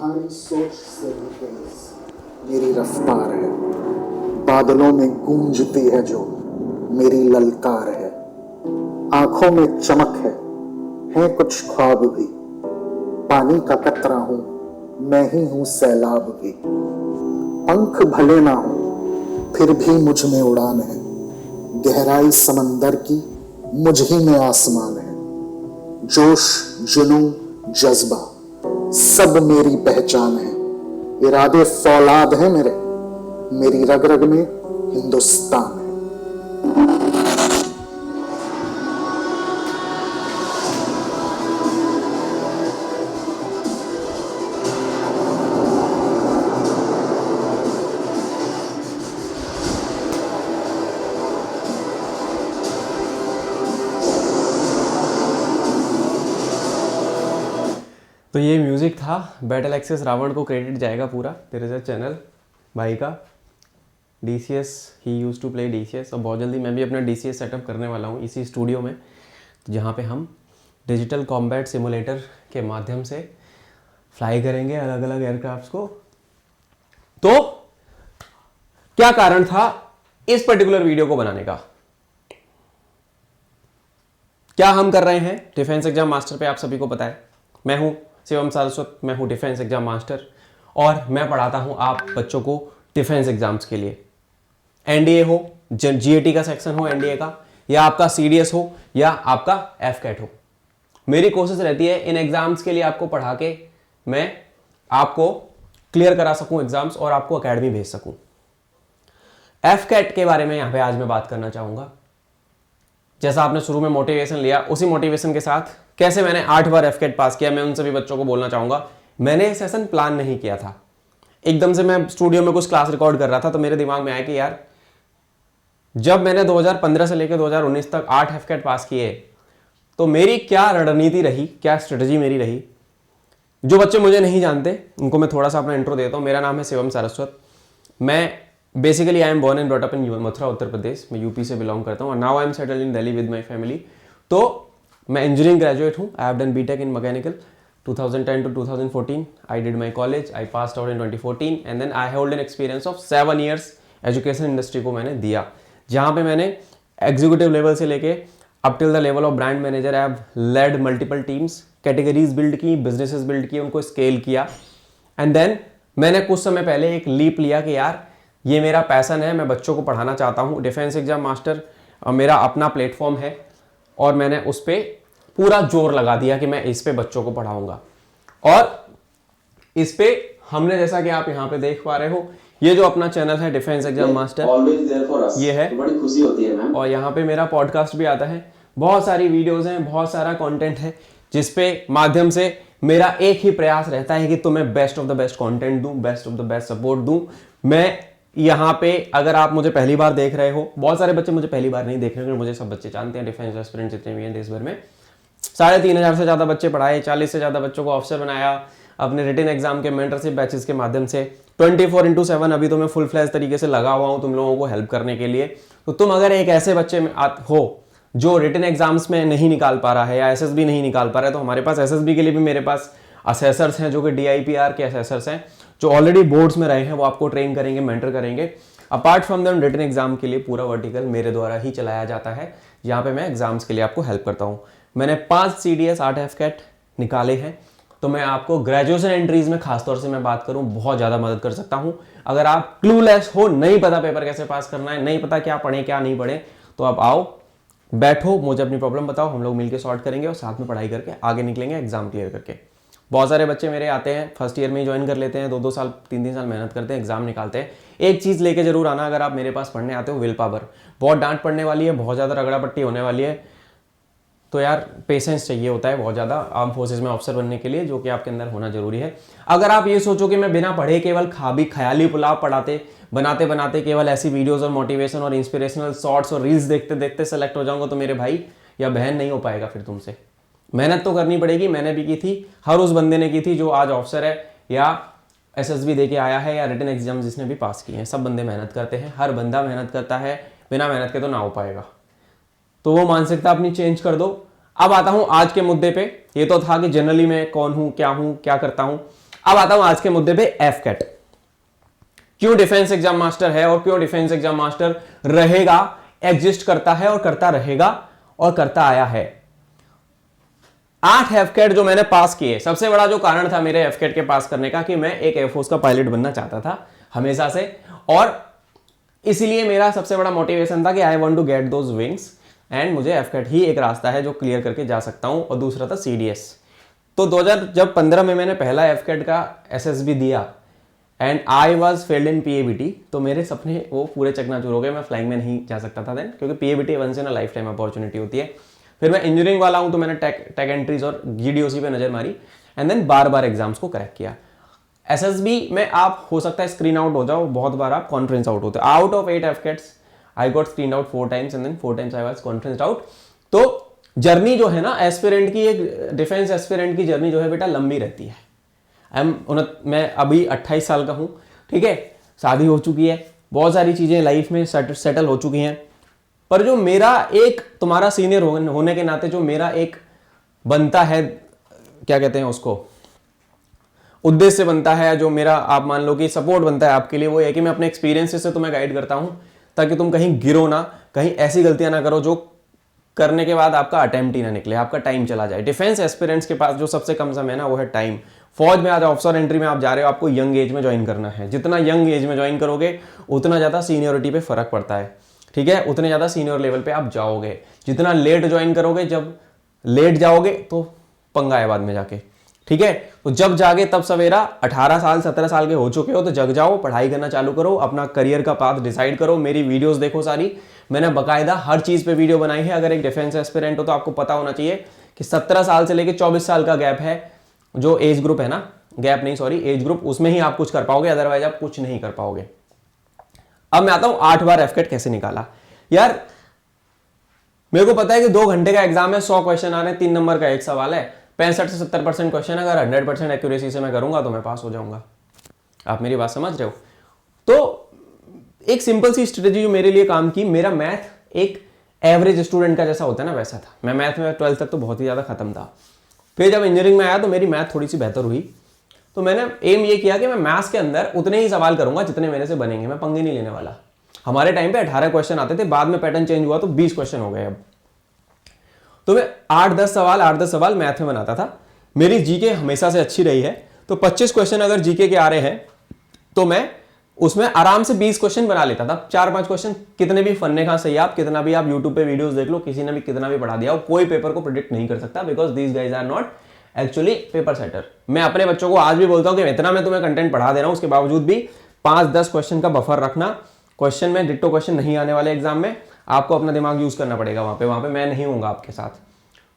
तुम्हारी सोच से भी तेज मेरी रफ्तार है। बादलों में गूंजती है जो मेरी ललकार है। आंखों में चमक है कुछ ख्वाब भी। पानी का कतरा हूं, मैं ही हूं सैलाब भी। पंख भले ना हो फिर भी मुझ में उड़ान है। गहराई समंदर की मुझ ही में आसमान है। जोश, जुनून, जज्बा सब मेरी पहचान है। इरादे फौलाद है मेरी रग रग में हिंदुस्तान है। तो ये म्यूज़िक था। बैटल एक्सेस रावण को क्रेडिट जाएगा पूरा। देयर इज़ अ चैनल भाई का, DCS, ही यूज़ टू प्ले DCS। और बहुत जल्दी मैं भी अपना DCS सेटअप करने वाला हूँ इसी स्टूडियो में, जहाँ पे हम डिजिटल कॉम्बैट सिमुलेटर के माध्यम से फ्लाई करेंगे अलग अलग एयरक्राफ्ट्स को। तो क्या कारण था इस पर्टिकुलर वीडियो को बनाने का? क्या हम कर रहे हैं डिफेंस एग्जाम मास्टर पे, आप सभी को पता है। मैं हूं शिवम सारस्वत, मैं हूं डिफेंस एग्जाम मास्टर और मैं पढ़ाता हूं आप बच्चों को डिफेंस एग्जाम्स के लिए। एनडीए हो, जीएटी का सेक्शन हो एनडीए का, या आपका सीडीएस हो, या आपका एफकेट हो, मेरी कोशिश रहती है इन एग्जाम्स के लिए आपको पढ़ा के मैं आपको क्लियर करा सकूं एग्जाम्स और आपको अकेडमी भेज सकूं। एफकेट के बारे में यहां पे आज मैं बात करना चाहूंगा। जैसा आपने शुरू में मोटिवेशन लिया, उसी मोटिवेशन के साथ कैसे मैंने 8 बार एफकेट पास किया, मैं उन सभी बच्चों को बोलना चाहूंगा। मैंने सेशन प्लान नहीं किया था, एकदम से मैं स्टूडियो में कुछ क्लास रिकॉर्ड कर रहा था तो मेरे दिमाग में आया कि यार जब मैंने 2015 से लेकर 2019 तक 8 एफकेट पास किए तो मेरी क्या रणनीति रही, क्या स्ट्रेटजी मेरी रही। जो बच्चे मुझे नहीं जानते उनको मैं थोड़ा सा अपना इंट्रो देता हूँ। मेरा नाम है शिवम सारस्वत। मैं basically I am born and brought up in Mathura, Uttar Pradesh. मैं यूपी से बिलोंग करता हूँ और now I am settled in Delhi with my family. तो मैं इंजीनियरिंग ग्रेजुएट हूँ। I have done BTech in mechanical 2010 to 2014. I did my college. I passed out in 2014 and then I hold an experience of 7 years education industry को मैंने दिया, जहाँ पे मैंने executive level से लेके up till the level of brand manager I have led multiple teams, categories build की, businesses build किए, उनको स्केल किया। एंड देन मैंने कुछ समय पहले एक लीप लिया कि यार ये मेरा पैशन है, मैं बच्चों को पढ़ाना चाहता हूँ। डिफेंस एग्जाम मास्टर मेरा अपना प्लेटफॉर्म है और मैंने उस पर पूरा जोर लगा दिया कि मैं इस पे बच्चों को पढ़ाऊंगा। और इस पे हमने, जैसा कि आप यहाँ पे देख पा रहे हो, ये जो अपना चैनल है डिफेंस एग्जाम मास्टर, ये है, बड़ी खुशी होती है मैम। और यहाँ पे मेरा पॉडकास्ट भी आता है, बहुत सारी वीडियोस हैं, बहुत सारा कंटेंट है, जिसपे माध्यम से मेरा एक ही प्रयास रहता है कि तुम्हें best of the best content दूं, best of the best support दूं। मैं यहाँ पे, अगर आप मुझे पहली बार देख रहे हो, बहुत सारे बच्चे मुझे पहली बार नहीं देख रहे हो, मुझे सब बच्चे जानते हैं, डिफेंस एस्पिरेंट्स जितने भी हैं देश भर में। 3,500 से ज़्यादा बच्चे पढ़ाए, 40 से ज़्यादा बच्चों को ऑफिसर बनाया अपने रिटन एग्जाम के मेंटरशिप बैचेस के माध्यम से। 24/7 अभी तो मैं फुल फ्लैश तरीके से लगा हुआ हूँ तुम लोगों को हेल्प करने के लिए। तो तुम अगर एक ऐसे बच्चे में हो जो रिटन एग्जाम्स में नहीं निकाल पा रहा है या एसएसबी नहीं निकाल पा रहा है, तो हमारे पास एसएसबी के लिए भी मेरे पास असेसर्स हैं जो कि DIPR के असेसर्स हैं, जो ऑलरेडी बोर्ड्स में रहे हैं, वो आपको ट्रेन करेंगे, मेंटर करेंगे। Apart from that written exam के लिए पूरा वर्टिकल मेरे द्वारा ही चलाया जाता है, जहाँ पे मैं एग्जाम्स के लिए आपको हेल्प करता हूँ। मैंने 5 CDS 8 एफकेट निकाले हैं, तो मैं आपको ग्रेजुएशन एंट्रीज में खासतौर से मैं बात करूं बहुत ज़्यादा मदद कर सकता हूं। अगर आप क्लूलेस हो, नहीं पता पेपर कैसे पास करना है, नहीं पता क्या पढ़ें क्या नहीं पढ़ें, तो आप आओ, बैठो, मुझे अपनी प्रॉब्लम बताओ, हम लोग मिलकर सॉल्व करेंगे और साथ में पढ़ाई करके आगे निकलेंगे एग्जाम क्लियर करके। बहुत सारे बच्चे मेरे आते हैं, फर्स्ट ईयर में ही ज्वाइन कर लेते हैं, 2-2 साल 3-3 साल मेहनत करते हैं, एग्जाम निकालते हैं। एक चीज़ लेके जरूर आना अगर आप मेरे पास पढ़ने आते हो, विल पावर। बहुत डांट पड़ने वाली है, बहुत ज़्यादा रगड़ा पट्टी होने वाली है, तो यार पेशेंस चाहिए होता है बहुत ज़्यादा आर्म फोर्सेज में ऑफिसर बनने के लिए, जो कि आपके अंदर होना जरूरी है। अगर आप ये सोचो कि मैं बिना पढ़े केवल ख्याली पुलाव पढ़ाते बनाते बनाते केवल ऐसी वीडियोस और मोटिवेशन और इंस्पिरेशनल शॉर्ट्स और रील्स देखते देखते सेलेक्ट हो जाऊंगा, तो मेरे भाई या बहन नहीं हो पाएगा फिर तुमसे। मेहनत तो करनी पड़ेगी, मैंने भी की थी, हर उस बंदे ने की थी जो आज ऑफिसर है या SSB दे के आया है या रिटन एग्जाम जिसने भी पास किए हैं। सब बंदे मेहनत करते हैं, हर बंदा मेहनत करता है, बिना मेहनत के तो ना हो पाएगा। तो वो मानसिकता अपनी चेंज कर दो। अब आता हूं आज के मुद्दे पे। ये तो था कि जनरली मैं कौन हूं, क्या करता हूं। अब आता हूं आज के मुद्दे पे, एफकेट क्यों डिफेंस एग्जाम मास्टर है और क्यों डिफेंस एग्जाम मास्टर रहेगा, एग्जिस्ट करता है और करता रहेगा और करता आया है। 8 एफकेट जो मैंने पास किए, सबसे बड़ा जो कारण था मेरे एफकेट के पास करने का कि मैं एक एयरफोर्स का पायलट बनना चाहता था हमेशा से, और इसीलिए मेरा सबसे बड़ा मोटिवेशन था कि I want to get those wings, and मुझे एफकेट ही एक रास्ता है जो क्लियर करके जा सकता हूं। और दूसरा था सीडीएस। तो 2015 में मैंने पहला एफकेट का एसएसबी दिया and I was failed in PABT, तो मेरे सपने वो पूरे चकनाचूर हो गए। मैं फ्लाइंग में नहीं जा सकता था देन, क्योंकि PABT once in a lifetime opportunity होती है। फिर मैं इंजीनियरिंग वाला हूं, तो मैंने टेक एंट्रीज और जीडीओसी पे नजर मारी एंड देन बार बार एग्जाम्स को क्रैक किया। एसएसबी में आप हो सकता है स्क्रीन आउट हो जाओ, बहुत बार आप कॉन्फ्रेंस आउट होते हो। Out of 8 AFCATs I got screen out 4 times and then 4 times I was conference out. तो जर्नी जो है ना एस्पिरेंट की, एक डिफेंस एस्पिरेंट की जर्नी जो है बेटा लंबी रहती है। मैं अभी 28 साल का हूं, ठीक है, शादी हो चुकी है, बहुत सारी चीजें लाइफ में सेटल हो चुकी हैं, पर जो मेरा एक तुम्हारा सीनियर होने के नाते जो मेरा एक बनता है, क्या कहते हैं उसको, उद्देश्य बनता है, जो मेरा आप मान लो कि सपोर्ट बनता है आपके लिए, वो है कि मैं अपने एक्सपीरियंसेस से तुम्हें गाइड करता हूं ताकि तुम कहीं गिरो ना, कहीं ऐसी गलतियां ना करो जो करने के बाद आपका अटेम्प्ट ही ना निकले, आपका टाइम चला जाए। डिफेंस एस्पिरेंट्स के पास जो सबसे कम समय है ना वो है टाइम। फौज में आज ऑफिसर एंट्री में आप जा रहे हो, आपको यंग एज में ज्वाइन करना है। जितना यंग एज में ज्वाइन करोगे उतना ज्यादा सीनियोरिटी पे फर्क पड़ता है, ठीक है, उतने ज्यादा सीनियर लेवल पे आप जाओगे। जितना लेट ज्वाइन करोगे, जब लेट जाओगे तो पंगा है बाद में जाके, ठीक है। तो जब जागे तब सवेरा। 18 साल 17 साल के हो चुके हो तो जग जाओ, पढ़ाई करना चालू करो, अपना करियर का पाथ डिसाइड करो। मेरी वीडियोस देखो सारी, मैंने बकायदा हर चीज पे वीडियो बनाई है। अगर एक डिफेंस एस्पिरेंट हो तो आपको पता होना चाहिए कि 17 साल से लेकर 24 साल का गैप है, जो एज ग्रुप है ना, गैप नहीं सॉरी एज ग्रुप, उसमें ही आप कुछ कर पाओगे, अदरवाइज आप कुछ नहीं कर पाओगे। अब मैं आता हूं 8 बार एफकेट कैसे निकाला। यार मेरे को पता है कि 2 घंटे का एग्जाम है, 100 क्वेश्चन आ रहे हैं, 3 नंबर का एक सवाल है, 65 से 70% क्वेश्चन, अगर 100% एक्यूरेसी से मैं करूंगा तो मैं पास हो जाऊंगा। आप मेरी बात समझ रहे हो? तो एक सिंपल सी स्ट्रेटेजी जो मेरे लिए काम की, मेरा मैथ एक एवरेज स्टूडेंट का जैसा होता है ना वैसा था। मैं मैथ में 12th तक तो बहुत ही ज्यादा खत्म था। फिर जब इंजीनियरिंग में आया तो मेरी मैथ थोड़ी सी बेहतर हुई, तो मैंने एम ये किया कि मैं मैथ्स के अंदर उतने ही सवाल करूंगा जितने मेरे से बनेंगे, मैं पंगे नहीं लेने वाला। हमारे टाइम पे 18 क्वेश्चन आते थे, बाद में पैटर्न चेंज हुआ तो 20 क्वेश्चन हो गए अब। तो मैं 8-10 सवाल मैथ में बनाता था। मेरी जीके हमेशा से अच्छी रही है, तो 25 क्वेश्चन अगर जीके के आ रहे हैं तो मैं उसमें आराम से 20 क्वेश्चन बना लेता था। 4-5 क्वेश्चन कितने भी फन्ने का सही, आप कितना भी आप यूट्यूब पे वीडियोस देख लो, किसी ने भी कितना भी पढ़ा दिया हो, कोई पेपर को प्रिडिक्ट नहीं कर सकता, because these guys are not actually paper setter. मैं अपने बच्चों को आज भी बोलता हूं कि इतना मैं तुम्हें कंटेंट पढ़ा दे रहा हूं, उसके बावजूद भी 5-10 क्वेश्चन का बफर रखना। क्वेश्चन में डिट्टो क्वेश्चन नहीं आने वाले एग्जाम में, आपको अपना दिमाग यूज करना पड़ेगा वहां पे मैं नहीं हूंगा आपके साथ।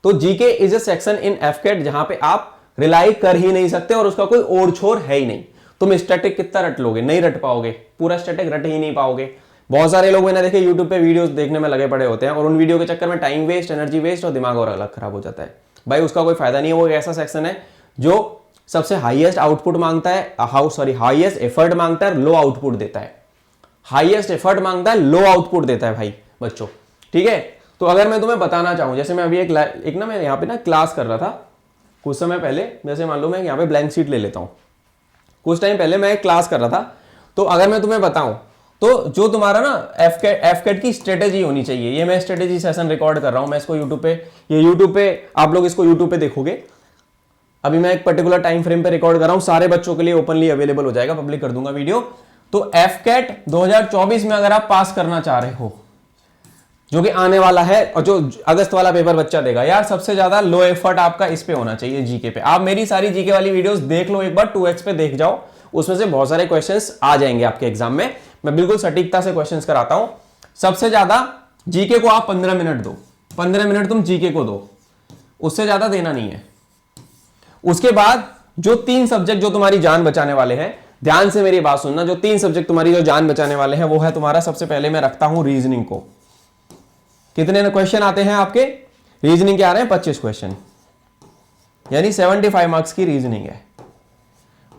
तो GK is a section in AFCAT जहां पे आप रिलाई कर ही नहीं सकते और उसका कोई ओर छोर है ही नहीं। तुम स्टैटिक कितना रट लोगे, नहीं रट पाओगे, पूरा स्टैटिक रट ही नहीं पाओगे। बहुत सारे लोग मैंने देखे यूट्यूब पे वीडियोस देखने में लगे पड़े होते हैं और उन वीडियो के चक्कर में टाइम वेस्ट, एनर्जी वेस्ट और दिमाग और अलग खराब हो जाता है। भाई उसका कोई फायदा नहीं है। वो एक ऐसा सेक्शन है जो सबसे हाईएस्ट आउटपुट मांगता है, हाईएस्ट एफर्ट मांगता है, लो आउटपुट देता है। हाईएस्ट एफर्ट मांगता है, लो आउटपुट देता है भाई बच्चों, ठीक है। तो अगर मैं तुम्हें बताना चाहूं, जैसे मैं अभी एक ना मैं यहाँ पे ना क्लास कर रहा था कुछ समय पहले, जैसे मान लो मैं यहाँ पे ब्लैंक शीट ले लेता हूँ, कुछ टाइम पहले मैं एक क्लास कर रहा था। तो अगर मैं तुम्हें बताऊं तो जो तुम्हारा ना एफकेट की स्ट्रेटेजी होनी चाहिए, ये मैं स्ट्रेटेजी सेशन रिकॉर्ड कर रहा हूं मैं इसको यूट्यूब पे, ये यूट्यूब पे आप लोग इसको यूट्यूब पे देखोगे। अभी मैं एक पर्टिकुलर टाइम फ्रेम पे रिकॉर्ड कर रहा हूं, सारे बच्चों के लिए ओपनली अवेलेबल हो जाएगा, पब्लिक कर दूंगा वीडियो। तो एफकेट 2024 में अगर आप पास करना चाह रहे हो, जो कि आने वाला है और जो अगस्त वाला पेपर बच्चा देगा, यार सबसे ज्यादा लो एफर्ट आपका इस पे होना चाहिए, जीके पे। आप मेरी सारी जीके वाली वीडियोस देख लो एक बार, 2x पे देख जाओ, उसमें से बहुत सारे क्वेश्चंस आ जाएंगे आपके एग्जाम में। मैं बिल्कुल सटीकता से क्वेश्चंस कराता हूं। सबसे ज्यादा जीके को आप 15 मिनट दो, 15 मिनट तुम जीके को दो, उससे ज्यादा देना नहीं है। उसके बाद जो 3 सब्जेक्ट जो तुम्हारी जान बचाने वाले हैं, ध्यान से मेरी बात सुनना, जो 3 सब्जेक्ट तुम्हारी जो जान बचाने वाले हैं वो है तुम्हारा, सबसे पहले मैं रखता हूं रीजनिंग को। कितने क्वेश्चन आते हैं आपके रीजनिंग के? आ रहे हैं 25 क्वेश्चन, यानी 75 मार्क्स की रीजनिंग है।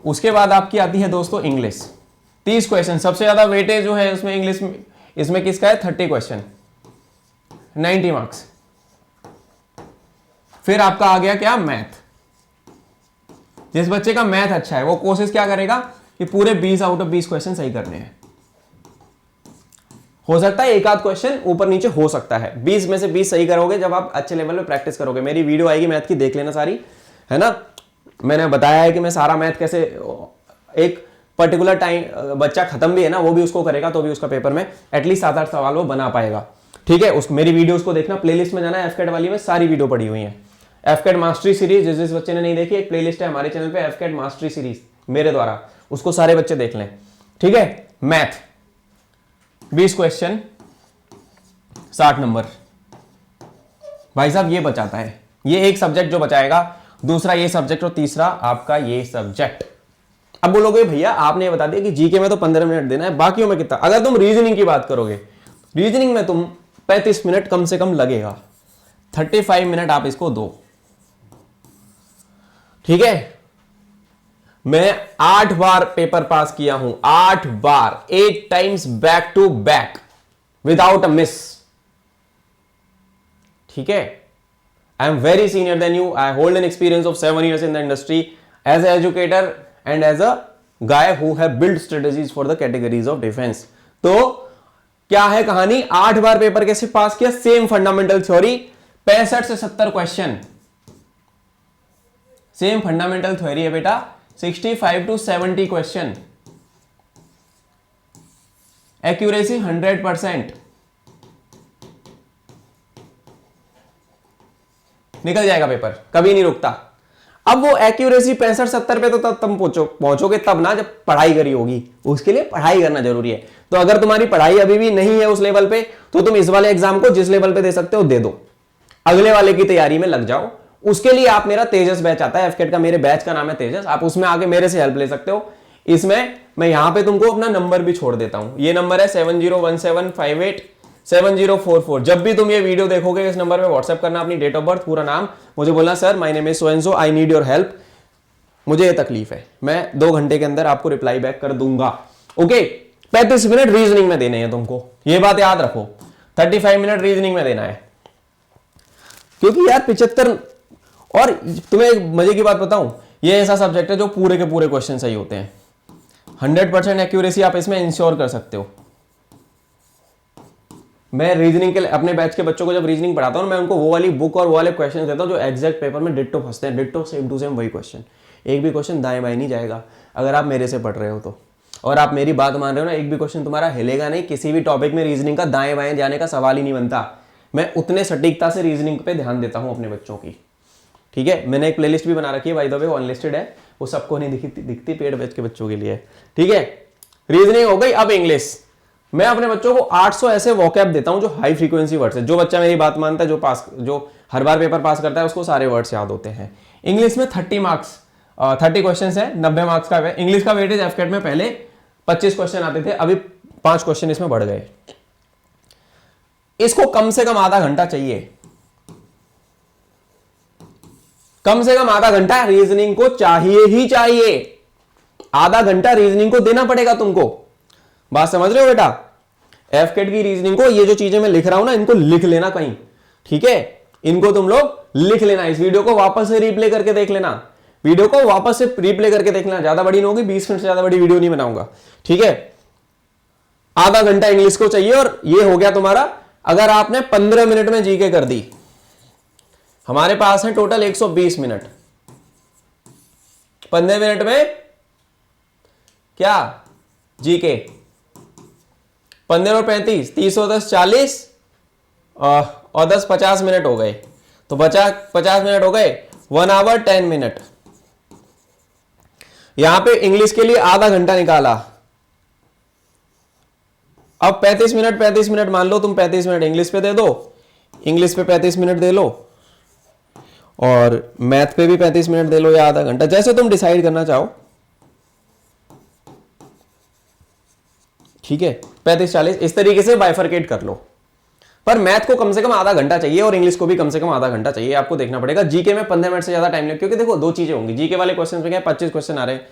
उसके बाद आपकी आती है दोस्तों इंग्लिश, 30 क्वेश्चन, सबसे ज्यादा वेटेज जो है उसमें इंग्लिश में, इसमें किसका है? 30 क्वेश्चन, 90 मार्क्स। फिर आपका आ गया क्या? मैथ, जिस बच्चे का मैथ अच्छा है वो कोशिश क्या करेगा कि पूरे 20 आउट ऑफ 20 क्वेश्चन सही करने हैं। हो सकता है एक आध क्वेश्चन ऊपर नीचे हो सकता है, 20 में से 20 सही करोगे जब आप अच्छे लेवल पे प्रैक्टिस करोगे। मेरी वीडियो आएगी मैथ की, देख लेना सारी, है ना। मैंने बताया है कि मैं सारा मैथ कैसे, एक पर्टिकुलर टाइम बच्चा खत्म भी है ना वो भी उसको करेगा तो भी उसका पेपर में एटलीस्ट 7-8 सवाल वो बना पाएगा। ठीक है, उस मेरी वीडियोस को देखना, प्लेलिस्ट में जाना है, एफकेट वाली में सारी वीडियो पड़ी हुई है। एफकेट मास्टरी सीरीज जिस बच्चे ने नहीं देखी, एक प्लेलिस्ट है हमारे चैनल पे एफकेट मास्टरी सीरीज मेरे द्वारा, उसको सारे बच्चे देख लें। ठीक है, मैथ 20 क्वेश्चन 60 नंबर, भाई साहब ये बचाता है। ये एक सब्जेक्ट जो बचाएगा, दूसरा ये सब्जेक्ट और तीसरा आपका ये सब्जेक्ट। अब बोलोगे भैया आपने ये बता दिया कि जीके में तो 15 मिनट देना है, बाकियों में कितना? अगर तुम रीजनिंग की बात करोगे, रीजनिंग में तुम 35 मिनट कम से कम लगेगा, 35 मिनट आप इसको दो। ठीक है, मैं 8 बार पेपर पास किया हूं, 8 बार, 8 times back to back without a miss. ठीक है, I am very senior then you, I hold an experience of 7 years in the industry as an educator and as a guy who have built strategies for the categories of defense। तो क्या है कहानी? 8 बार paper कैसे पास किया? Same fundamental theory, 65 से 70 question, same fundamental theory है बेटा, 65 to 70 question, accuracy 100%, निकल जाएगा पेपर, कभी नहीं रुकता। अब वो एक्यूरेसी 65-70 पे तो तब तुम पहुंचोगे तब ना जब पढ़ाई करी होगी, उसके लिए पढ़ाई करना जरूरी है। तो अगर तुम्हारी पढ़ाई अभी भी नहीं है उस लेवल पे, तो तुम इस वाले एग्जाम को जिस लेवल पे दे सकते हो दे दो, अगले वाले की तैयारी में लग जाओ। उसके लिए आप मेरा तेजस बैच आता है एफकेट का, मेरे बैच का नाम है तेजस, आप उसमें आके मेरे से हेल्प ले सकते हो। इसमें मैं यहां पे तुमको अपना नंबर भी छोड़ देता हूं, ये नंबर है 7017587044। जब भी तुम ये वीडियो देखोगे इस नंबर पे व्हाट्सएप करना अपनी डेट ऑफ बर्थ, पूरा नाम, मुझे बोलना sir my name is so and so, I need your help, मुझे ये तकलीफ है, मैं 2 घंटे के अंदर आपको रिप्लाई बैक कर दूंगा। ओके, 35 मिनट रीजनिंग में देने हैं तुमको, ये बात याद रखो, 35 मिनट रीजनिंग में देना है। क्योंकि यार 75, और तुम्हें एक मजे की बात बताऊं, ये ऐसा सब्जेक्ट है जो पूरे के पूरे क्वेश्चन सही होते हैं, 100% एक्यूरेसी आप इसमें इंश्योर कर सकते हो। मैं रीजनिंग के अपने बैच के बच्चों को जब रीजनिंग पढ़ाता हूं, मैं उनको वो वाली बुक और वो वाले क्वेश्चन देता हूं जो एग्जैक्ट पेपर में डिट्टो फंसते हैं, डिट्टो सेम टू सेम वही क्वेश्चन, एक भी क्वेश्चन दाएं बाएं नहीं जाएगा अगर आप मेरे से पढ़ रहे हो तो। और आप मेरी बात मान रहे हो ना, एक भी क्वेश्चन तुम्हारा हिलेगा नहीं, किसी भी टॉपिक में रीजनिंग का दाएं बाएं जाने का सवाल ही नहीं बनता। मैं उतने सटीकता से रीजनिंग पे ध्यान देता हूं अपने बच्चों की। ठीक है, मैंने एक प्लेलिस्ट भी बना रखी है, बाय द वे वो अनलिस्टेड है, वो सबको नहीं दिखती पेड बैच के बच्चों के लिए। ठीक है, रीजनिंग हो गई। अब इंग्लिश, मैं अपने बच्चों को 800 ऐसे वोकैब देता हूं जो हाई फ्रीक्वेंसी वर्ड्स है। जो बच्चा मेरी बात मानता है, जो हर बार पेपर पास करता है, उसको सारे वर्ड्स याद होते हैं। इंग्लिश में 30 क्वेश्चन है, 90 मार्क्स का है। इंग्लिश का वेटेज एफकेट में पहले 25 क्वेश्चन आते थे, अभी 5 क्वेश्चन इसमें बढ़ गए। इसको कम से कम आधा घंटा चाहिए, कम से कम आधा घंटा रीजनिंग को चाहिए ही चाहिए, आधा घंटा रीजनिंग को देना पड़ेगा तुमको। बात समझ रहे हो बेटा? एफकेट की रीजनिंग को, ये जो चीजें मैं लिख रहा हूं ना, इनको लिख लेना कहीं। ठीक है, इनको तुम लोग लिख लेना, इस वीडियो को वापस से रिप्ले करके देख लेना, वीडियो को वापस से रिप्ले करके देख लेना, ज्यादा बड़ी नहीं होगी, 20 मिनट से ज्यादा बड़ी वीडियो नहीं बनाऊंगा। ठीक है, आधा घंटा इंग्लिश को चाहिए, और ये हो गया तुम्हारा। अगर आपने 15 मिनट में जीके कर दी, हमारे पास है टोटल 120 मिनट, 15 मिनट में क्या जीके, 15 और 35, 30 और 10 40, और 10 50 मिनट हो गए, तो 50 मिनट हो गए, 1 आवर 10 मिनट। यहां पे इंग्लिश के लिए आधा घंटा निकाला। अब 35 मिनट मान लो तुम, 35 मिनट इंग्लिश पे दे दो, इंग्लिश पे 35 मिनट दे लो, और मैथ पे भी 35 मिनट दे लो, या आधा घंटा, जैसे तुम डिसाइड करना चाहो। ठीक है, 35-40 इस तरीके से बाइफरकेट कर लो। पर मैथ को कम से कम आधा घंटा चाहिए, और इंग्लिश को भी कम से कम आधा घंटा चाहिए, आपको देखना पड़ेगा। जीके में 15 मिनट से ज्यादा टाइम लगे, क्योंकि देखो 2 चीजें होंगी जीके वाले क्वेश्चन में, क्या 25 क्वेश्चन आ रहे हैं,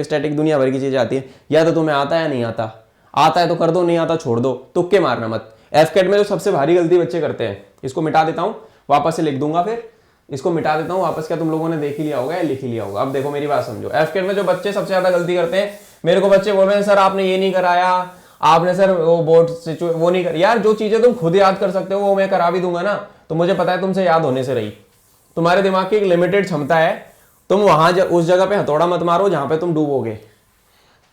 स्टैटिक दुनिया भर की चीजें आती है, या तो तुम्हें आता है नहीं आता, आता है तो कर दो, नहीं आता छोड़ दो, तुक्के मारना मत। एफकेट में जो सबसे भारी गलती बच्चे करते हैं, इसको मिटा देता हूं, वापस से लिख दूंगा फिर, इसको मिटा देता हूँ वापस, क्या तुम लोगों ने देख ही लिया होगा या लिख ही लिया होगा। अब देखो मेरी बात समझो, एफकेट में जो बच्चे सबसे ज्यादा गलती करते हैं, मेरे को बच्चे बोल रहे हैं सर आपने ये नहीं कराया, आपने सर वो बोर्ड वो नहीं कर, यार जो चीजें तुम खुद याद कर सकते हो वो मैं करा भी दूंगा ना, तो मुझे पता है तुमसे याद होने से रही। तुम्हारे दिमाग की एक लिमिटेड क्षमता है, तुम वहां उस जगह पे हथौड़ा मत मारो जहां पे तुम डूबोगे।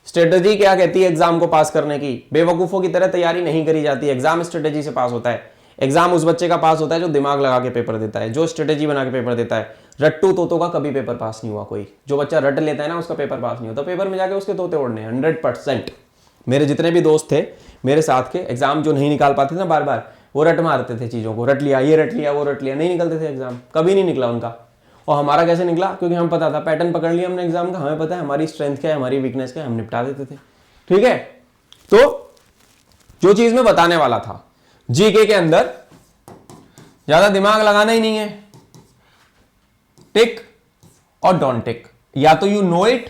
स्ट्रेटेजी क्या कहती है एग्जाम को पास करने की? बेवकूफों की तरह तैयारी नहीं करी जाती, एग्जाम स्ट्रेटेजी से पास होता है। एग्जाम उस बच्चे का पास होता है जो दिमाग लगा के पेपर देता है, जो स्ट्रेटेजी बना के पेपर देता है। रट्टू तोतों का कभी पेपर पास नहीं हुआ कोई, जो बच्चा रट लेता है ना उसका पेपर पास नहीं होता, पेपर में जाके उसके तोते उड़ने 100%। मेरे जितने भी दोस्त थे मेरे साथ के, एग्जाम जो नहीं निकाल पाते ना बार बार, वो रट मारते थे चीजों को, रट लिया ये रट लिया वो रट लिया, नहीं निकलते थे एग्जाम, कभी नहीं निकला उनका। और हमारा कैसे निकला? क्योंकि हम पता था, पैटर्न पकड़ लिया हमने एग्जाम का, हमें पता है हमारी स्ट्रेंथ क्या है, हमारी वीकनेस क्या है, हम निपटा देते थे। ठीक है, तो जो चीज मैं बताने वाला था, जीके के अंदर ज्यादा दिमाग लगाना ही नहीं है, टिक और डोंट टिक, या तो यू नो इट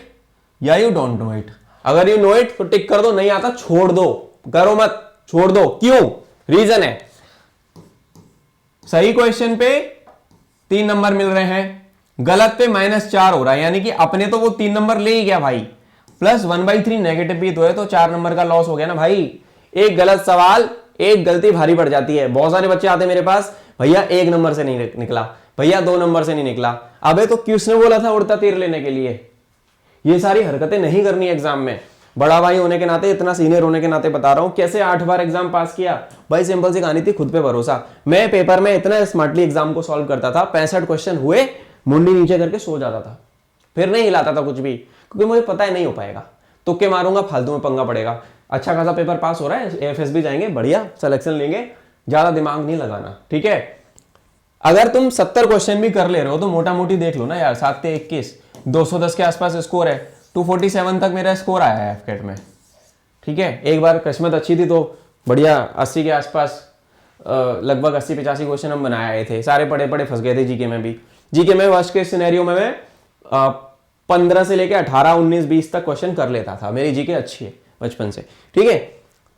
या यू डोंट नो इट। अगर यू नो इट तो टिक कर दो, नहीं आता छोड़ दो, करो मत, छोड़ दो। क्यों? रीजन है, सही क्वेश्चन पे 3 नंबर मिल रहे हैं, गलत पे -4 हो रहा है, यानी कि अपने तो वो 3 नंबर ले ही गया भाई, प्लस 1/3 नेगेटिव भी तो है, तो 4 नंबर का लॉस हो गया ना भाई। एक गलत सवाल, एक गलती भारी पड़ जाती है। बहुत सारे बच्चे आते हैं मेरे पास, भैया 1 नंबर से नहीं निकला, भैया 2 नंबर से नहीं निकला। अबे तो किसने बोला था उड़ता तीर लेने के लिए? ये सारी हरकतें नहीं करनी एग्जाम में। बड़ा भाई होने के नाते, इतना सीनियर होने के नाते बता रहा हूं, कैसे 8 बार एग्जाम पास किया भाई? सिंपल सी कहानी थी, खुद पे भरोसा। मैं पेपर में इतना स्मार्टली एग्जाम को सॉल्व करता था, 65 क्वेश्चन हुए, मुंडी नीचे करके सो जाता था, फिर नहीं हिलाता था कुछ भी, क्योंकि मुझे पता है नहीं हो पाएगा, तुक्के मारूंगा, फालतू में पंगा पड़ेगा। अच्छा खासा पेपर पास हो रहा है, एएफएस भी जाएंगे, बढ़िया सिलेक्शन लेंगे, ज्यादा दिमाग नहीं लगाना। ठीक है, अगर तुम 70 क्वेश्चन भी कर ले रहे हो तो मोटा मोटी देख लो ना यार, 7 से 21, 210 के आसपास स्कोर है, 247 तक मेरा स्कोर आया है एफकेट में। ठीक है, एक बार किस्मत अच्छी थी तो बढ़िया 80 के आसपास, लगभग 80-85 क्वेश्चन हम बनाए आए थे, सारे पढ़े पढ़े फंस गए थे जीके में भी। जीके में वर्स्ट केस सिनेरियो में मैं 15 से लेके 18, 19, 20 तक क्वेश्चन कर लेता था, मेरी जीके अच्छी है बचपन से। ठीक है,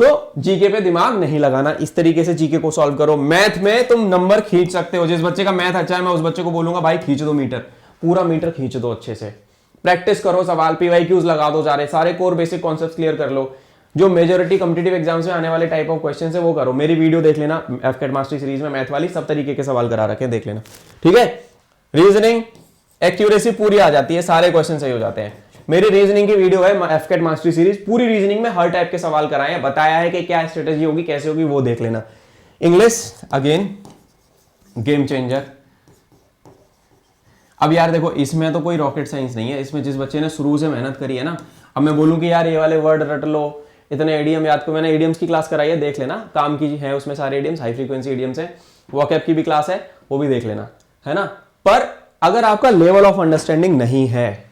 तो जीके पे दिमाग नहीं लगाना, इस तरीके से जीके को सॉल्व करो। मैथ में तुम नंबर खींच सकते हो, जिस बच्चे का मैथ अच्छा है मैं उस बच्चे को बोलूंगा भाई खींच दो मीटर, पूरा मीटर खींच दो अच्छे से, प्रैक्टिस करो, सवाल पीवाईक्यूज लगा दो, सारे कोर बेसिक कॉन्सेप्ट्स क्लियर कर लो, जो मेजोरिटी कॉम्पिटिटिव एग्जाम्स में आने वाले टाइप ऑफ क्वेश्चन है वो करो। मेरी वीडियो देख लेना, एफकेट मास्टरी सीरीज में मैथ वाली सब तरीके के सवाल करा रखे हैं, देख लेना। ठीक है, रीजनिंग एक्यूरेसी पूरी आ जाती है, सारे क्वेश्चन सही हो जाते हैं। मेरी रीजनिंग की वीडियो है एफकेट मास्टरी सीरीज, पूरी रीजनिंग में हर टाइप के सवाल कराए हैं, बताया है कि क्या स्ट्रेटेजी होगी, कैसे होगी, वो देख लेना। English again game changer. अब यार देखो, इसमें तो कोई रॉकेट साइंस नहीं है, इसमें जिस बच्चे ने शुरू से मेहनत करी है ना, अब मैं बोलूं कि यार ये वाले वर्ड रट लो, इतने एडियम याद को, मैंने एडियम्स की क्लास कराई है, देख लेना, काम की है उसमें सारे एडियम्स, हाई फ्रीक्वेंसी एडियम्स है, वॉकैब की भी क्लास है, वो भी देख लेना, है ना। पर अगर आपका लेवल ऑफ अंडरस्टैंडिंग नहीं है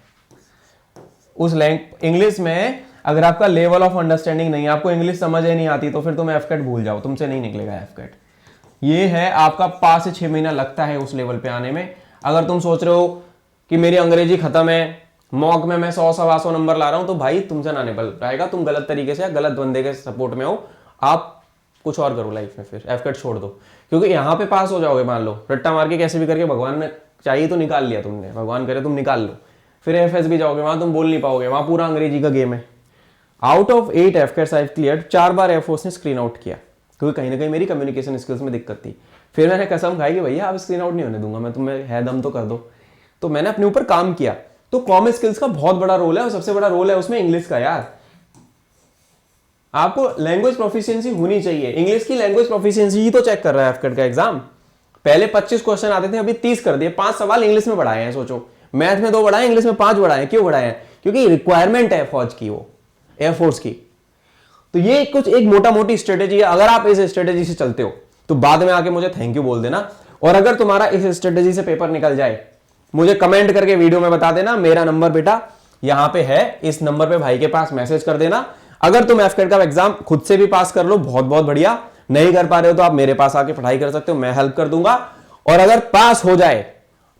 उस इंग्लिश में, अगर आपका लेवल ऑफ अंडरस्टैंडिंग नहीं है, आपको इंग्लिश समझ ही नहीं आती, तो फिर तुम एफकेट भूल जाओ, तुमसे नहीं निकलेगा एफकेट। ये है आपका 5 से 6 महीना लगता है उस लेवल पे आने में। अगर तुम सोच रहे हो कि मेरी अंग्रेजी खत्म है, मॉक में मैं 100-125 नंबर ला रहा हूं, तो भाई तुमसे ना निकल पाएगा, तुम गलत तरीके से गलत बंदे के सपोर्ट में हो, आप कुछ और करो लाइफ में, फिर एफकेट छोड़ दो, क्योंकि यहाँ पे पास हो जाओगे, मान लो रट्टा मार के कैसे भी करके, भगवान ने चाहिए तो निकाल लिया तुमने, भगवान करे तुम निकाल लो, फिर एफएस भी जाओगे, वहां तुम बोल नहीं पाओगे, वहां पूरा अंग्रेजी का गेम है। Out of 8 AFCATs I cleared, 4 बार एयरफोर्स ने स्क्रीन आउट किया, क्योंकि कहीं ना कहीं मेरी कम्युनिकेशन स्किल्स में दिक्कत थी। फिर मैंने कसम खाई कि भैया आप स्क्रीन आउट नहीं होने दूंगा मैं, तुम्हें है दम तो कर दो, तो मैंने अपने ऊपर काम किया। तो कॉमन स्किल्स का बहुत बड़ा रोल है, और सबसे बड़ा रोल है उसमें इंग्लिश का। यार आपको लैंग्वेज प्रोफिशिएंसी होनी चाहिए, इंग्लिश की लैंग्वेज प्रोफिशिएंसी ही तो चेक कर रहा है एफकेट का एग्जाम। पहले 25 क्वेश्चन आते थे, अभी 30 कर दिए, 5 सवाल इंग्लिश में बढ़ाए हैं। सोचो, मैथ में 2 बढ़ाए, इंग्लिश में 5 बढ़ाए। क्यों बढ़ाए हैं? क्योंकि रिक्वायरमेंट है फौज की, वो एयरफोर्स की। तो ये कुछ एक मोटा मोटी स्ट्रेटेजी है, अगर आप इस स्ट्रेटेजी से चलते हो तो बाद में आके मुझे थैंक यू बोल देना। और अगर तुम्हारा इस स्ट्रेटेजी से पेपर निकल जाए, मुझे कमेंट करके वीडियो में बता देना, मेरा नंबर बेटा यहां पे है, इस नंबर पे भाई के पास मैसेज कर देना। अगर तुम एफकेट का एग्जाम खुद से भी पास कर लो, बहुत बहुत बढ़िया, नहीं कर पा रहे हो तो आप मेरे पास आके पढ़ाई कर सकते हो, मैं हेल्प कर दूंगा। और अगर पास हो जाए,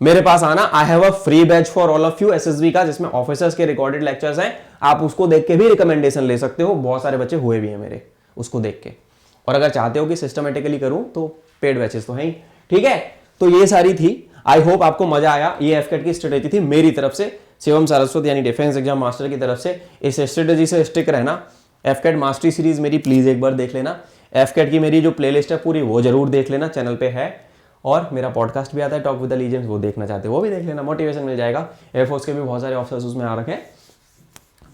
मेरे पास आना, I have a free batch for all of you SSB का, जिसमें ऑफिसर्स के रिकॉर्डेड लेक्चर्स हैं, आप उसको देख के भी रिकमेंडेशन ले सकते हो, बहुत सारे बच्चे हुए भी हैं मेरे उसको देख के। और अगर चाहते हो कि सिस्टमेटिकली करूं तो पेड बैचेस तो हैं ही। ठीक है, तो ये सारी थी आई होप आपको मजा आया। ये एफकेट की स्ट्रेटेजी थी मेरी तरफ से, शिवम सारस्वत यानी डिफेंस एग्जाम मास्टर की तरफ से। इस स्ट्रेटेजी से स्टिक रहना। एफकेट मास्टरी सीरीज मेरी प्लीज एक बार देख लेना। एफकेट की मेरी जो प्लेलिस्ट है पूरी वो जरूर देख लेना, चैनल पे है। और मेरा पॉडकास्ट भी आता है टॉक विद द लीजेंड्स, वो देखना चाहते हो वो भी देख लेना, मोटिवेशन मिल जाएगा। एयरफोर्स के भी बहुत सारे ऑफिसर्स उसमें आ रखे हैं।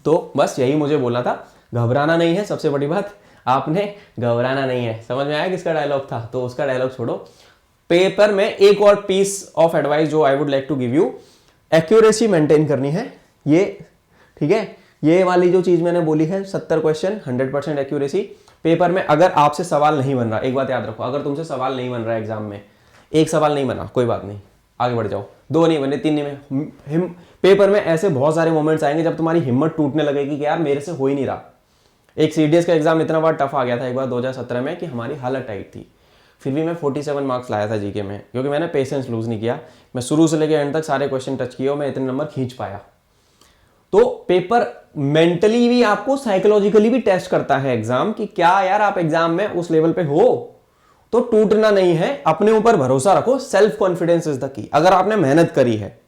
तो बस यही मुझे बोलना था, घबराना नहीं है। सबसे बड़ी बात, आपने घबराना नहीं है। समझ में आया किसका डायलॉग था? तो उसका डायलॉग छोड़ो। पेपर में एक और पीस ऑफ एडवाइस जो I would like to give you, accuracy maintain करनी है। ये ठीक है, ये वाली जो चीज मैंने बोली है, 70 क्वेश्चन 100% एक्यूरेसी। पेपर में अगर आपसे सवाल नहीं बन रहा, एक बात याद रखो, अगर तुमसे सवाल नहीं बन रहा है एग्जाम में, एक सवाल नहीं बना कोई बात नहीं, आगे बढ़ जाओ। 2 नहीं बने, 3 नहीं बने, पेपर में ऐसे बहुत सारे मोमेंट्स आएंगे जब तुम्हारी हिम्मत टूटने लगेगी कि यार मेरे से हो ही नहीं रहा। एक सीडीएस का एग्जाम इतना बार टफ आ गया था एक बार 2017 में कि हमारी हालत टाइट थी, फिर भी मैं 47 मार्क्स लाया था जीके में, क्योंकि मैंने पेशेंस लूज नहीं किया। मैं शुरू से लेकर एंड तक सारे क्वेश्चन टच किए और मैं इतने नंबर खींच पाया। तो पेपर मेंटली भी आपको साइकोलॉजिकली भी टेस्ट करता है एग्जाम, कि क्या यार आप एग्जाम में उस लेवल पे हो। तो टूटना नहीं है, अपने ऊपर भरोसा रखो, self confidence is the key. अगर आपने मेहनत करी है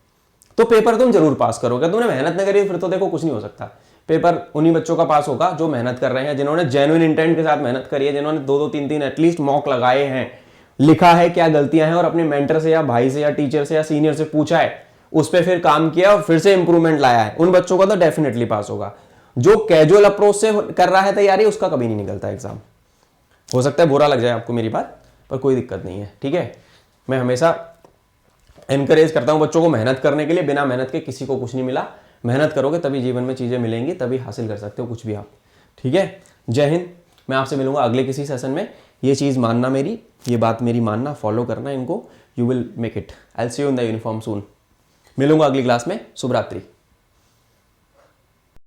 तो पेपर तुम जरूर पास करोगे। तुमने मेहनत नहीं करी फिर तो देखो कुछ नहीं हो सकता। पेपर उन्हीं बच्चों का पास होगा जो मेहनत कर रहे हैं, जिन्होंने जेन्युइन इंटेंट के साथ मेहनत करी है, जिन्होंने 2-2 3-3 एटलीस्ट मॉक लगाए हैं, लिखा है क्या गलतियां हैं और अपने मेंटर से या भाई से या टीचर से या सीनियर से पूछा है, उस पर फिर काम किया और फिर से इंप्रूवमेंट लाया है, उन बच्चों का तो डेफिनेटली पास होगा। जो कैजुअल अप्रोच से कर रहा है तैयारी, उसका कभी नहीं निकलता एग्जाम। हो सकता है बुरा लग जाए आपको मेरी बात, पर कोई दिक्कत नहीं है, ठीक है। मैं हमेशा एनकरेज करता हूं बच्चों को मेहनत करने के लिए। बिना मेहनत के किसी को कुछ नहीं मिला। मेहनत करोगे तभी जीवन में चीजें मिलेंगी, तभी हासिल कर सकते हो कुछ भी आप, ठीक है। जय हिंद। मैं आपसे मिलूंगा अगले किसी सेशन में। ये चीज मानना, मेरी ये बात मेरी मानना, फॉलो करना इनको, you will make it. I will see you in the uniform soon. मिलूंगा अगली क्लास में। शुभ रात्रि।